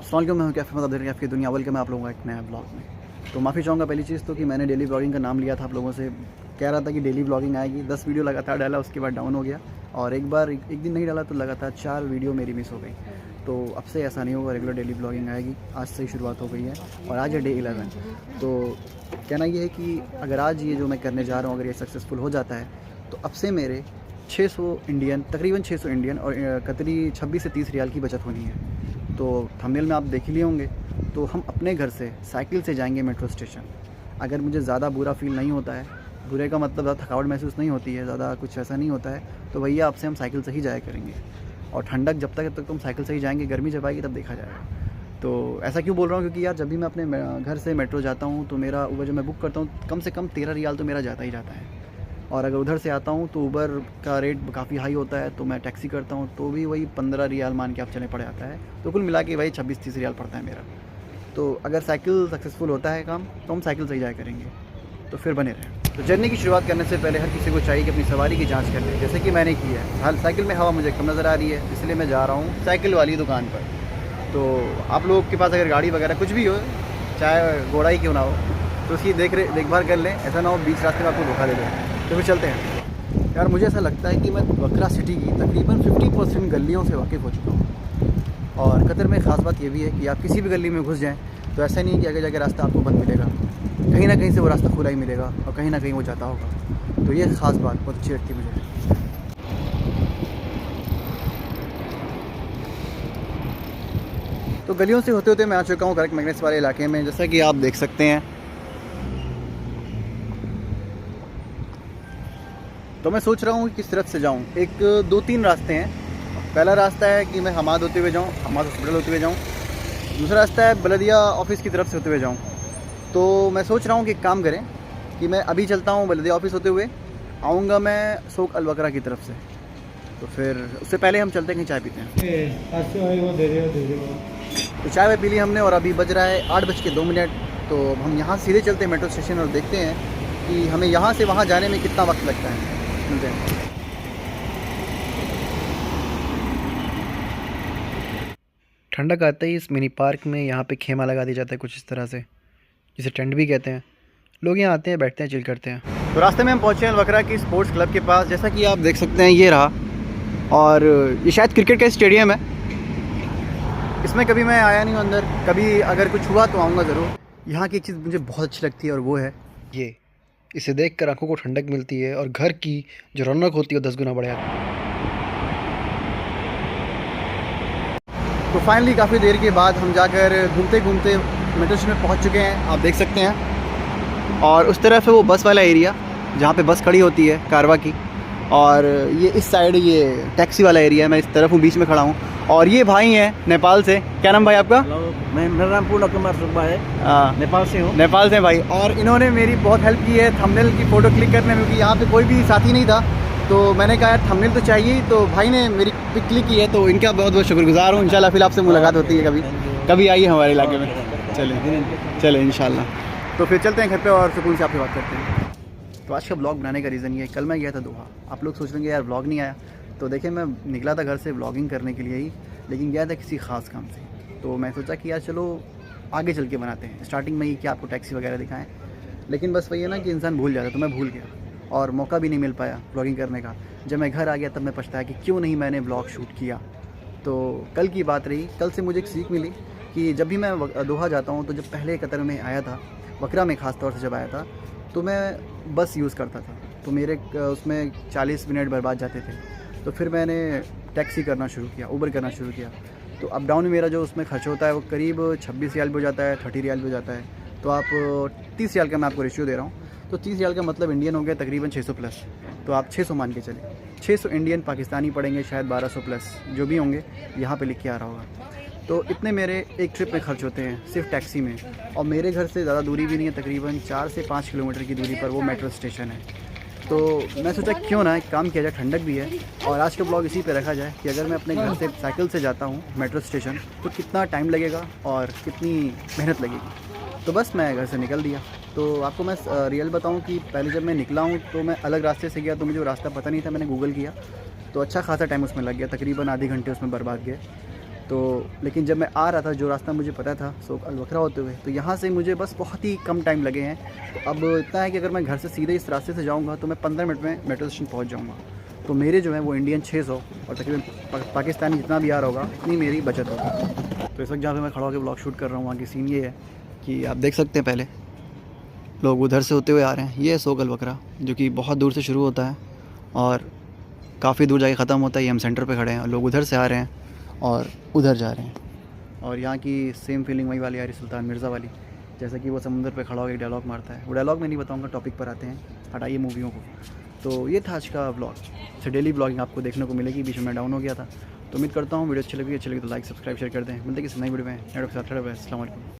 अस्सलाम वालेकुम, मैं हूं कैफ़े मतलब देख आपकी दुनिया अव्वल के मैं आप लोगों का एक नया ब्लॉग में। तो माफ़ी चाहूँगा पहली चीज़ तो कि मैंने डेली ब्लॉगिंग का नाम लिया था, आप लोगों से कह रहा था कि डेली ब्लॉगिंग आएगी। 10 वीडियो लगातार डाला, उसके बाद डाउन हो गया और एक दिन नहीं डाला तो लगातार 4 वीडियो मेरी मिस हो गई। तो अब से ऐसा नहीं होगा, रेगुलर डेली ब्लॉगिंग आएगी। आज से ही शुरुआत हो गई है और आज है डे 11। तो कहना ये है कि अगर आज ये जो मैं करने जा रहा हूँ अगर ये सक्सेसफुल हो जाता है तो अब से मेरे 600 इंडियन, तकरीबन 600 इंडियन और कतरी 26 से 30 रियाल की बचत होनी है। तो थंबनेल में आप देख ही लिए होंगे। तो हम अपने घर से साइकिल से जाएंगे मेट्रो स्टेशन। अगर मुझे ज़्यादा बुरा फील नहीं होता है, बुरे का मतलब ज़्यादा थकावट महसूस नहीं होती है, ज़्यादा कुछ ऐसा नहीं होता है, तो भैया आपसे हम साइकिल से ही जाया करेंगे। और ठंडक जब तक तुम साइकिल से ही जाएंगे, गर्मी जब आएगी तब देखा जाएगा। तो ऐसा क्यों बोल रहा हूँ, क्योंकि यार जब भी मैं अपने घर से मेट्रो जाता हूँ तो मेरा ऊबर जब मैं बुक करता हूँ कम से कम 13 रियाल तो मेरा जाता ही जाता है। और अगर उधर से आता हूँ तो ऊबर का रेट काफ़ी हाई होता है, तो मैं टैक्सी करता हूँ तो भी वही 15 रियाल मान के आप चले पड़ जाता है। तो कुल मिला के वही 26-30 रियाल पड़ता है मेरा। तो अगर साइकिल सक्सेसफुल होता है काम तो हम साइकिल से ही जाया करेंगे। तो फिर बने रहें। तो जर्नी की शुरुआत करने से पहले हर किसी को चाहिए कि अपनी सवारी की जांच कर ले, जैसे कि मैंने की है। हाल साइकिल में हवा मुझे कम नज़र आ रही है, इसलिए मैं जा रहा हूँ साइकिल वाली दुकान पर। तो आप लोगों के पास अगर गाड़ी वगैरह कुछ भी हो, चाहे घोड़ा ही क्यों ना हो, तो उसकी देखभाल कर लें। ऐसा ना हो बीच रास्ते में आपको धोखा दे दें। तो फिर चलते हैं। यार मुझे ऐसा लगता है कि मैं बकरा सिटी की तकरीबन 50% गलियों से वाकिफ़ हो चुका हूँ। और कतर में ख़ास बात ये भी है कि आप किसी भी गली में घुस जाएं तो ऐसा नहीं है कि आगे जाके रास्ता आपको बंद मिलेगा, कहीं ना कहीं से वो रास्ता खुला ही मिलेगा और कहीं ना कहीं वो जाता होगा। तो ये ख़ास बात बहुत अच्छी लगती है मुझे। तो गलियों से होते होते मैं आ चुका हूँ करक मैग्नेस वाले इलाके में, जैसा कि आप देख सकते हैं। तो मैं सोच रहा हूँ कि किस तरफ से जाऊँ। एक 2-3 रास्ते हैं। पहला रास्ता है कि मैं हमाद होते हुए जाऊँ, हमाद हॉस्पिटल होते हुए जाऊँ। दूसरा रास्ता है बलदिया ऑफिस की तरफ से होते हुए जाऊँ। तो मैं सोच रहा हूँ कि एक काम करें कि मैं अभी चलता हूँ बलदिया ऑफिस होते हुए, आऊँगा मैं सूक अल बकरा की तरफ से। तो फिर उससे पहले हम चलते हैं कहीं चाय पीते हैं। तो चाय पी ली हमने और अभी बज रहा है 8:02। तो हम यहाँ सीधे चलते हैं मेट्रो स्टेशन और देखते हैं कि हमें यहाँ से वहाँ जाने में कितना वक्त लगता है। मिलते हैं। ठंडक आते ही इस मिनी पार्क में यहाँ पे खेमा लगा दिया जाता है कुछ इस तरह से, जिसे टेंट भी कहते हैं। लोग यहाँ आते हैं, बैठते हैं, चिल करते हैं। तो रास्ते में हम पहुँचे अल बकरा की स्पोर्ट्स क्लब के पास, जैसा कि आप देख सकते हैं ये रहा। और ये शायद क्रिकेट का स्टेडियम है। इसमें कभी मैं आया नहीं हूँ अंदर, कभी अगर कुछ हुआ तो आऊँगा ज़रूर। यहाँ की एक चीज़ मुझे बहुत अच्छी लगती है और वो है ये, इसे देखकर आंखों को ठंडक मिलती है और घर की जो रौनक होती है वो 10 गुना बढ़ जाती है। तो फाइनली काफ़ी देर के बाद हम जाकर घूमते घूमते मेट्रो स्टेशन में पहुँच चुके हैं, आप देख सकते हैं। और उस तरफ है वो बस वाला एरिया जहाँ पे बस खड़ी होती है कारवा की, और ये इस साइड ये टैक्सी वाला एरिया है। मैं इस तरफ हूँ, बीच में खड़ा हूँ। और ये भाई हैं नेपाल से। क्या नाम भाई आपका? मेरा नाम पूर्ण कुमार सुब्बा है। नेपाल से हूँ। नेपाल से भाई। और इन्होंने मेरी बहुत हेल्प की है थंबनेल की फ़ोटो क्लिक करने में, क्योंकि यहाँ पे कोई भी साथी नहीं था। तो मैंने कहा यार थंबनेल तो चाहिए ही, तो भाई ने मेरी पिक क्लिक की है, तो इनका बहुत बहुत शुक्रगुजार हूँ। इंशाल्लाह फिर आपसे मुलाकात होती है कभी कभी आइए हमारे इलाके में। चलें इंशाल्लाह। तो फिर चलते हैं घर पे और सुकून से आपसे बात करते हैं। तो आज का ब्लॉग बनाने का रीज़न ये है, कल मैं गया था दोहा। आप लोग सोच लेंगे यार ब्लॉग नहीं आया, तो देखिए मैं निकला था घर से ब्लॉगिंग करने के लिए ही, लेकिन गया था किसी ख़ास काम से। तो मैं सोचा कि यार चलो आगे चल के बनाते हैं, स्टार्टिंग में ही क्या आपको टैक्सी वगैरह दिखाएं। लेकिन बस वही है ना कि इंसान भूल जाता, तो मैं भूल गया और मौका भी नहीं मिल पाया ब्लॉगिंग करने का। जब मैं घर आ गया तब मैं पछताया कि क्यों नहीं मैंने ब्लॉग शूट किया। तो कल की बात रही, कल से मुझे एक सीख मिली कि जब भी मैं दोहा जाता हूँ, तो जब पहले कतर में आया था, बकरा में ख़ास तौर से जब आया था, तो मैं बस यूज़ करता था, तो मेरे उसमें 40 मिनट बर्बाद जाते थे। तो फिर मैंने टैक्सी करना शुरू किया, ऊबर करना शुरू किया। तो अप डाउन मेरा जो उसमें खर्च होता है वो करीब 26 रियाल भी हो जाता है, 30 रियाल भी हो जाता है। तो आप 30 रियाल का मैं आपको रेशियो दे रहा हूँ। तो 30 रियाल का मतलब इंडियन हो गया तकरीबन 600 प्लस। तो आप 600 मान के चले, 600 इंडियन पाकिस्तानी पड़ेंगे, शायद 1200 प्लस जो भी होंगे, यहाँ पे लिख के आ रहा होगा। तो इतने मेरे एक ट्रिप में खर्च होते हैं सिर्फ टैक्सी में। और मेरे घर से ज़्यादा दूरी भी नहीं है, तकरीबन 4 से 5 किलोमीटर की दूरी पर वो मेट्रो स्टेशन है। तो मैं सोचा क्यों ना एक काम किया जाए, ठंडक भी है। और आज का ब्लॉग इसी पे रखा जाए कि अगर मैं अपने घर से साइकिल से जाता हूँ मेट्रो स्टेशन तो कितना टाइम लगेगा और कितनी मेहनत लगेगी। तो बस मैं घर से निकल दिया। तो आपको मैं रियल बताऊँ कि पहले जब मैं निकला हूँ तो मैं अलग रास्ते से गया, तो मुझे वो रास्ता पता नहीं था। मैंने गूगल किया तो अच्छा खासा टाइम उसमें लग गया, तकरीबन आधे घंटे उसमें बर्बाद गए। तो लेकिन जब मैं आ रहा था, जो रास्ता मुझे पता था सोक अल वक्रा होते हुए, तो यहाँ से मुझे बस बहुत ही कम टाइम लगे हैं। तो अब इतना है कि अगर मैं घर से सीधे इस रास्ते से जाऊँगा तो मैं 15 मिनट में मेट्रो स्टेशन पहुँच जाऊँगा। तो मेरे जो है वो इंडियन 600 और तकरीबन पाकिस्तानी जितना भी आ रहा होगा इतनी मेरी बचत होगी। तो इस वक्त जहाँ पे मैं खड़ा होकर ब्लॉग शूट कर रहा हूँ, वहाँ की सीन ये है कि आप देख सकते हैं, पहले लोग उधर से होते हुए आ रहे हैं। ये है सोक अल वक्रा, जो कि बहुत दूर से शुरू होता है और काफ़ी दूर जाके ख़त्म होता है। ये हम सेंटर पे खड़े हैं और लोग उधर से आ रहे हैं और उधर जा रहे हैं। और यहाँ की सेम फीलिंग वही वाली आ रही, सुल्तान मिर्ज़ा वाली, जैसा कि वो समुंदर पे खड़ा होकर डायलॉग मारता है। वो डायलॉग मैं नहीं बताऊँगा, टॉपिक पर आते हैं, हटाइए मूवियों को। तो ये था आज का ब्लॉग। अच्छा, डेली ब्लॉगिंग आपको देखने को मिलेगी, बीच में मैं डाउन हो गया था। तो उम्मीद करता हूँ वीडियो अच्छी लगी तो लाइक सब्सक्राइब शेयर कर दें। मिलते हैं किसी नई वीडियो में, नेटवर्क के साथ। अस्सलाम वालेकुम।